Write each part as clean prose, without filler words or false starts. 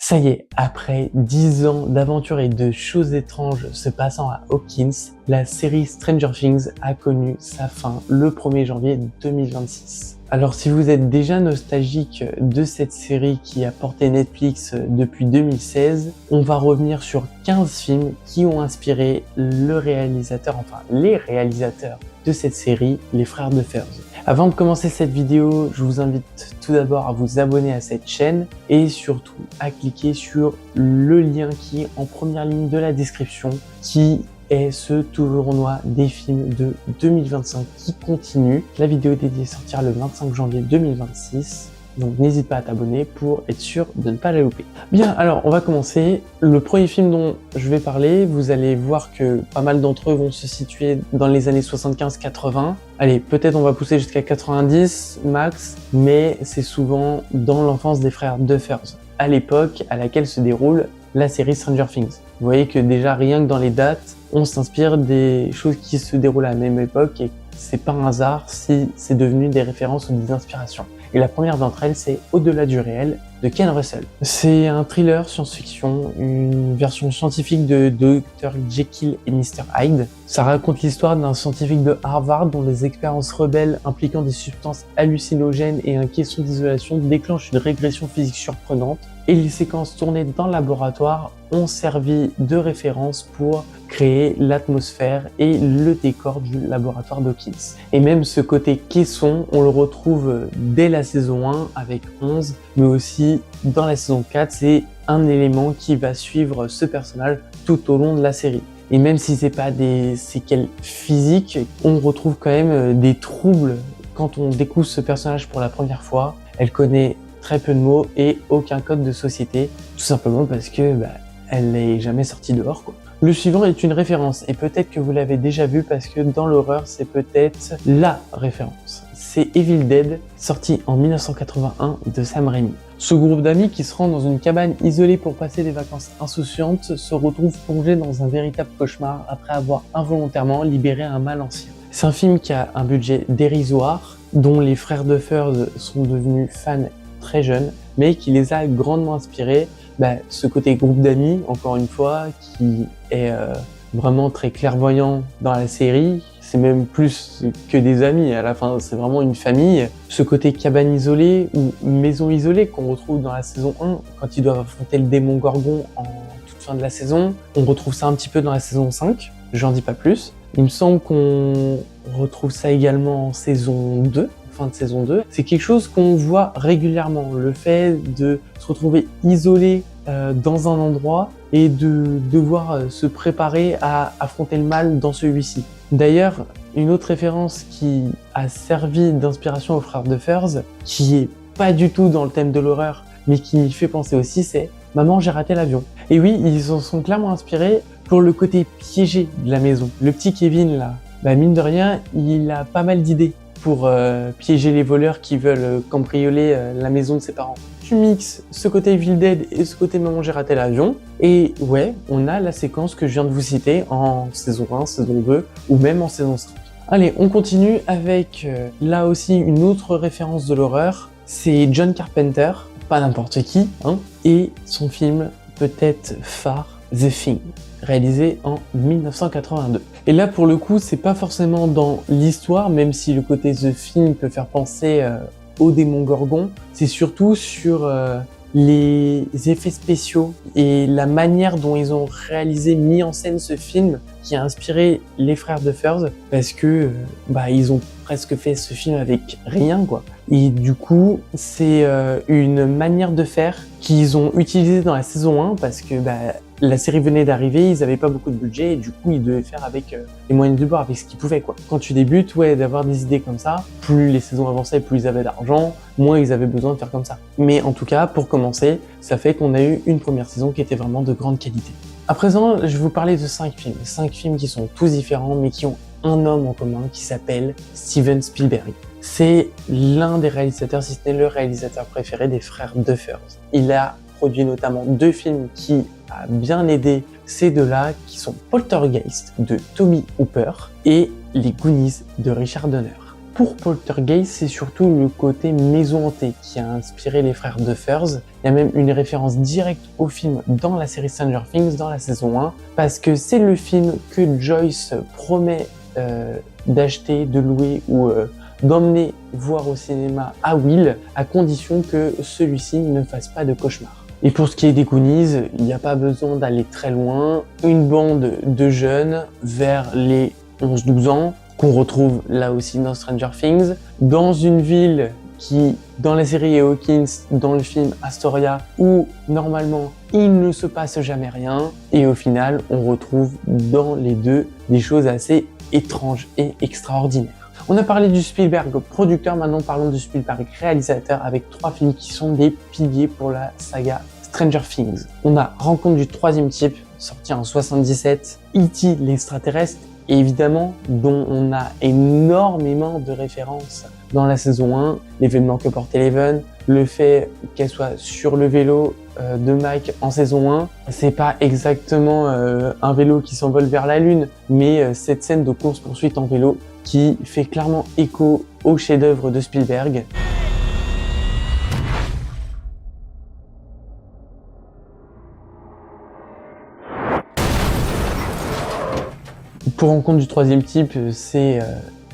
Ça y est, après 10 ans d'aventures et de choses étranges se passant à Hawkins, la série Stranger Things a connu sa fin le 1er janvier 2026. Alors si vous êtes déjà nostalgique de cette série qui a porté Netflix depuis 2016, on va revenir sur 15 films qui ont inspiré les réalisateurs de cette série, les frères Duffers. Avant de commencer cette vidéo, je vous invite tout d'abord à vous abonner à cette chaîne et surtout à cliquer sur le lien qui est en première ligne de la description, qui est ce tournoi des films de 2025 qui continue. La vidéo dédiée sortira le 25 janvier 2026. Donc n'hésite pas à t'abonner pour être sûr de ne pas la louper. Bien, alors on va commencer. Le premier film dont je vais parler, vous allez voir que pas mal d'entre eux vont se situer dans les années 75-80. Allez, peut-être on va pousser jusqu'à 90 max, mais c'est souvent dans l'enfance des frères Duffers, à l'époque à laquelle se déroule la série Stranger Things. Vous voyez que déjà rien que dans les dates, on s'inspire des choses qui se déroulent à la même époque et c'est pas un hasard si c'est devenu des références ou des inspirations. Et la première d'entre elles, c'est Au-delà du réel de Ken Russell. C'est un thriller science-fiction, une version scientifique de Dr. Jekyll et Mr. Hyde. Ça raconte l'histoire d'un scientifique de Harvard dont les expériences rebelles impliquant des substances hallucinogènes et un caisson d'isolation déclenchent une régression physique surprenante. Et les séquences tournées dans le laboratoire ont servi de référence pour créer l'atmosphère et le décor du laboratoire d'Hawkins. Et même ce côté caisson, on le retrouve dès la saison 1 avec 11, mais aussi dans la saison 4, c'est un élément qui va suivre ce personnage tout au long de la série. Et même si c'est pas des séquelles physiques, on retrouve quand même des troubles quand on découvre ce personnage pour la première fois. Elle connaît très peu de mots et aucun code de société, tout simplement parce que elle n'est jamais sortie dehors, quoi. Le suivant est une référence et peut-être que vous l'avez déjà vu parce que dans l'horreur c'est peut-être la référence. C'est Evil Dead, sorti en 1981 de Sam Raimi. Ce groupe d'amis qui se rend dans une cabane isolée pour passer des vacances insouciantes se retrouve plongé dans un véritable cauchemar après avoir involontairement libéré un mal ancien. C'est un film qui a un budget dérisoire, dont les frères Duffers sont devenus fans très jeunes, mais qui les a grandement inspirés. Ce côté groupe d'amis, encore une fois, qui est vraiment très clairvoyant dans la série. C'est même plus que des amis, à la fin c'est vraiment une famille. Ce côté cabane isolée ou maison isolée qu'on retrouve dans la saison 1, quand ils doivent affronter le démon Gorgon en toute fin de la saison. On retrouve ça un petit peu dans la saison 5, j'en dis pas plus. Il me semble qu'on retrouve ça également en saison 2. Fin de saison 2, c'est quelque chose qu'on voit régulièrement, le fait de se retrouver isolé dans un endroit et de devoir se préparer à affronter le mal dans celui-ci. D'ailleurs, une autre référence qui a servi d'inspiration aux frères Duffers, qui est pas du tout dans le thème de l'horreur, mais qui m'y fait penser aussi, c'est « Maman, j'ai raté l'avion ». Et oui, ils en sont clairement inspirés pour le côté piégé de la maison. Le petit Kevin là, mine de rien, il a pas mal d'idées pour piéger les voleurs qui veulent cambrioler la maison de ses parents. Tu mixes ce côté Evil Dead et ce côté Maman j'ai raté l'avion, et ouais, on a la séquence que je viens de vous citer en saison 1, saison 2, ou même en saison 5. Allez, on continue avec là aussi une autre référence de l'horreur, c'est John Carpenter, pas n'importe qui, hein, et son film peut-être phare, The Thing, réalisé en 1982. Et là, pour le coup, c'est pas forcément dans l'histoire, même si le côté The Thing peut faire penser au démon Gorgon, c'est surtout sur les effets spéciaux et la manière dont ils ont mis en scène ce film qui a inspiré les frères Duffers, parce que ils ont presque fait ce film avec rien, quoi. Et du coup, c'est une manière de faire qu'ils ont utilisée dans la saison 1 parce que la série venait d'arriver, ils avaient pas beaucoup de budget et du coup ils devaient faire avec les moyens du bord, avec ce qu'ils pouvaient, quoi. Quand tu débutes, d'avoir des idées comme ça, plus les saisons avançaient, plus ils avaient d'argent, moins ils avaient besoin de faire comme ça. Mais en tout cas, pour commencer, ça fait qu'on a eu une première saison qui était vraiment de grande qualité. À présent, je vais vous parler de 5 films. 5 films qui sont tous différents mais qui ont un homme en commun qui s'appelle Steven Spielberg. C'est l'un des réalisateurs, si ce n'est le réalisateur préféré des frères Duffers. Il a produit notamment 2 films qui a bien aidé ces deux-là, qui sont Poltergeist de Tobe Hooper et Les Goonies de Richard Donner. pour Poltergeist, c'est surtout le côté maison hantée qui a inspiré les frères Duffers. Il y a même une référence directe au film dans la série Stranger Things, dans la saison 1, parce que c'est le film que Joyce promet d'acheter, de louer ou d'emmener voir au cinéma à Will, à condition que celui-ci ne fasse pas de cauchemar. Et pour ce qui est des Goonies, il n'y a pas besoin d'aller très loin. Une bande de jeunes vers les 11-12 ans, qu'on retrouve là aussi dans Stranger Things, dans une ville qui, dans la série est Hawkins, dans le film Astoria, où normalement il ne se passe jamais rien, et au final on retrouve dans les deux des choses assez étranges et extraordinaires. On a parlé du Spielberg producteur, maintenant parlons du Spielberg réalisateur avec 3 films qui sont des piliers pour la saga Stranger Things. On a Rencontre du troisième type, sorti en 77, E.T. l'extraterrestre, et évidemment, dont on a énormément de références dans la saison 1, l'événement que porte Eleven, le fait qu'elle soit sur le vélo de Mike en saison 1, c'est pas exactement un vélo qui s'envole vers la lune, mais cette scène de course-poursuite en vélo qui fait clairement écho au chef-d'œuvre de Spielberg. Pour Rencontre du troisième type, c'est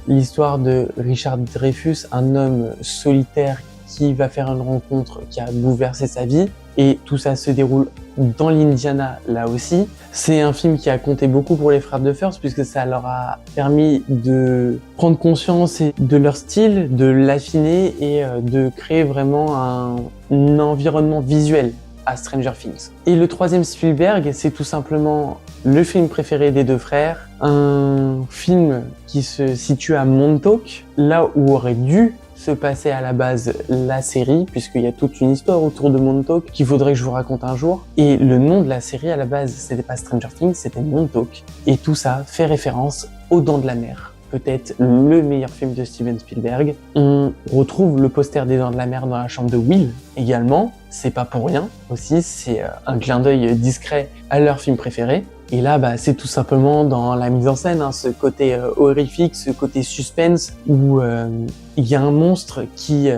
l'histoire de Richard Dreyfuss, un homme solitaire qui va faire une rencontre qui a bouleversé sa vie. Et tout ça se déroule dans l'Indiana, là aussi. C'est un film qui a compté beaucoup pour les frères Duffers, puisque ça leur a permis de prendre conscience de leur style, de l'affiner et de créer vraiment un environnement visuel à Stranger Things. Et le troisième Spielberg, c'est tout simplement le film préféré des deux frères, un film qui se situe à Montauk, là où aurait dû se passer à la base la série, puisqu'il y a toute une histoire autour de Montauk qu'il faudrait que je vous raconte un jour. Et le nom de la série à la base, c'était pas Stranger Things, c'était Montauk. Et tout ça fait référence aux Dents de la Mer. Peut-être le meilleur film de Steven Spielberg. On retrouve le poster des Dents de la Mer dans la chambre de Will également. C'est pas pour rien aussi, c'est un clin d'œil discret à leur film préféré. Et là, c'est tout simplement dans la mise en scène, ce côté horrifique, ce côté suspense, où il y a un monstre qui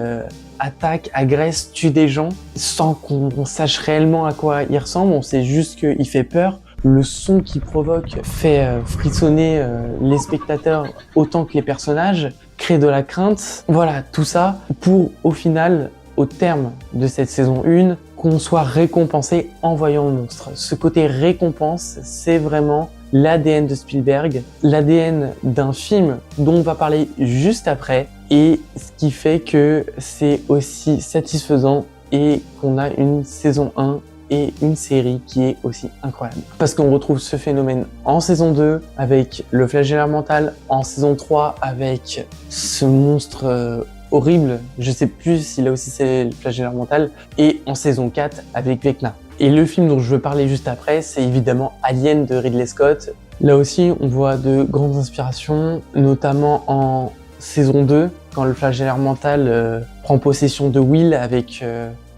attaque, agresse, tue des gens, sans qu'on sache réellement à quoi il ressemble, on sait juste qu'il fait peur. Le son qu'il provoque fait frissonner les spectateurs autant que les personnages, crée de la crainte. Voilà, tout ça pour, au final, au terme de cette saison 1, qu'on soit récompensé en voyant le monstre. Ce côté récompense, c'est vraiment l'ADN de Spielberg, l'ADN d'un film dont on va parler juste après, et ce qui fait que c'est aussi satisfaisant et qu'on a une saison 1 et une série qui est aussi incroyable. Parce qu'on retrouve ce phénomène en saison 2 avec le flagellaire mental, en saison 3 avec ce monstre horrible, je sais plus si là aussi c'est le flagellaire mental, et en saison 4 avec Vecna. Et le film dont je veux parler juste après, c'est évidemment Alien de Ridley Scott. Là aussi, on voit de grandes inspirations, notamment en saison 2, quand le flagellaire mental prend possession de Will avec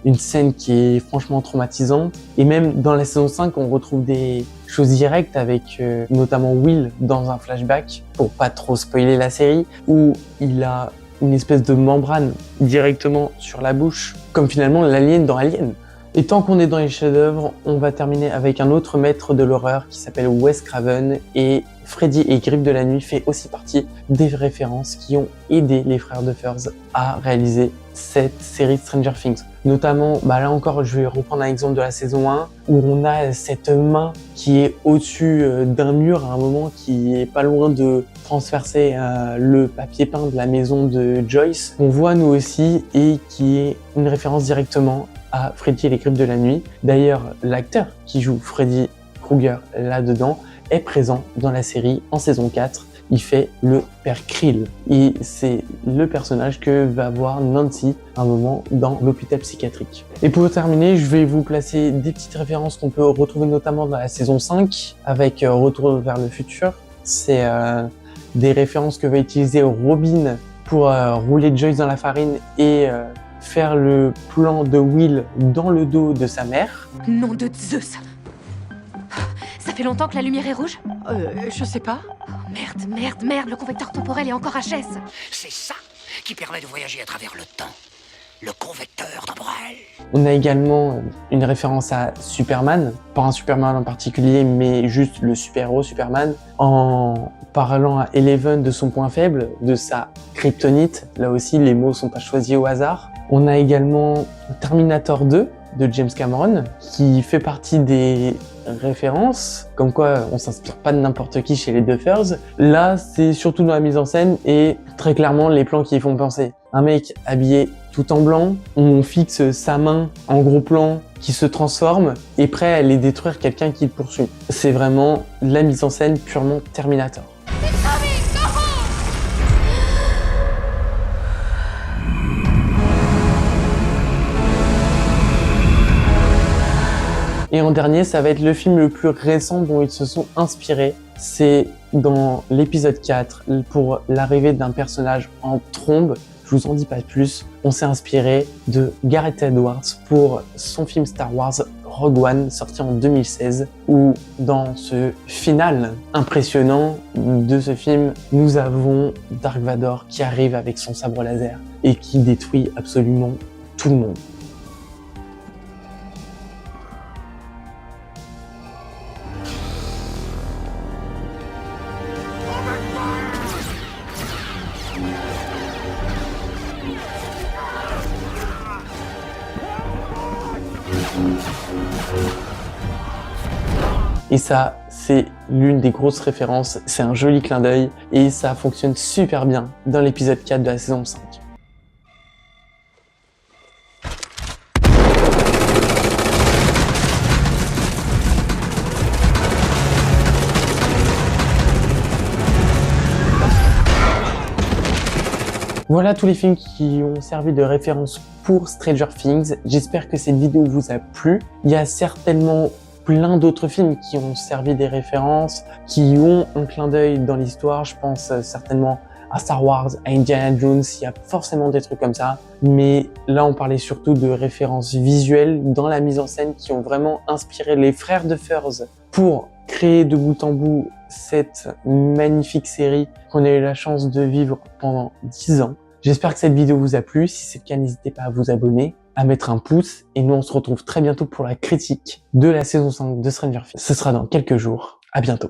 une scène qui est franchement traumatisante. Et même dans la saison 5, on retrouve des choses directes avec notamment Will dans un flashback, pour pas trop spoiler la série, où il a une espèce de membrane directement sur la bouche, comme finalement l'alien dans Alien. Et tant qu'on est dans les chefs-d'œuvre, on va terminer avec un autre maître de l'horreur qui s'appelle Wes Craven, et Freddy et Griffes de la Nuit fait aussi partie des références qui ont aidé les frères Duffers à réaliser cette série Stranger Things. Notamment, là encore, je vais reprendre un exemple de la saison 1, où on a cette main qui est au-dessus d'un mur à un moment, qui est pas loin de transpercer le papier peint de la maison de Joyce. On voit nous aussi, et qui est une référence directement à Freddy et les Griffes de la Nuit. D'ailleurs, l'acteur qui joue Freddy Krueger là-dedans est présent dans la série en saison 4. Il fait le père Krill. Et c'est le personnage que va voir Nancy à un moment dans l'hôpital psychiatrique. Et pour terminer, je vais vous placer des petites références qu'on peut retrouver notamment dans la saison 5 avec Retour vers le futur. C'est des références que va utiliser Robin pour rouler Joyce dans la farine et faire le plan de Will dans le dos de sa mère. Nom de Zeus! Ça fait longtemps que la lumière est rouge? Je sais pas. Oh, merde, le convecteur temporel est encore HS. C'est ça qui permet de voyager à travers le temps. Le convecteur temporel. On a également une référence à Superman, pas un Superman en particulier, mais juste le super-héros Superman, en parlant à Eleven de son point faible, de sa kryptonite. Là aussi, les mots sont pas choisis au hasard. On a également Terminator 2 de James Cameron, qui fait partie des références, comme quoi on s'inspire pas de n'importe qui chez les Duffers. Là, c'est surtout dans la mise en scène et très clairement les plans qui y font penser. Un mec habillé tout en blanc, on fixe sa main en gros plan qui se transforme et prêt à aller détruire quelqu'un qui le poursuit. C'est vraiment la mise en scène purement Terminator. Et en dernier, ça va être le film le plus récent dont ils se sont inspirés. C'est dans l'épisode 4, pour l'arrivée d'un personnage en trombe. Je vous en dis pas plus. On s'est inspiré de Gareth Edwards pour son film Star Wars Rogue One, sorti en 2016, où dans ce final impressionnant de ce film, nous avons Dark Vador qui arrive avec son sabre laser et qui détruit absolument tout le monde. Et ça, c'est l'une des grosses références, c'est un joli clin d'œil et ça fonctionne super bien dans l'épisode 4 de la saison 5. Voilà tous les films qui ont servi de référence pour Stranger Things. J'espère que cette vidéo vous a plu. Il y a certainement plein d'autres films qui ont servi des références, qui ont un clin d'œil dans l'histoire. Je pense certainement à Star Wars, à Indiana Jones, il y a forcément des trucs comme ça. Mais là, on parlait surtout de références visuelles dans la mise en scène qui ont vraiment inspiré les frères Duffers pour créer de bout en bout cette magnifique série qu'on a eu la chance de vivre pendant 10 ans. J'espère que cette vidéo vous a plu. Si c'est le cas, n'hésitez pas à vous abonner, à mettre un pouce. Et nous, on se retrouve très bientôt pour la critique de la saison 5 de Stranger Things. Ce sera dans quelques jours. À bientôt.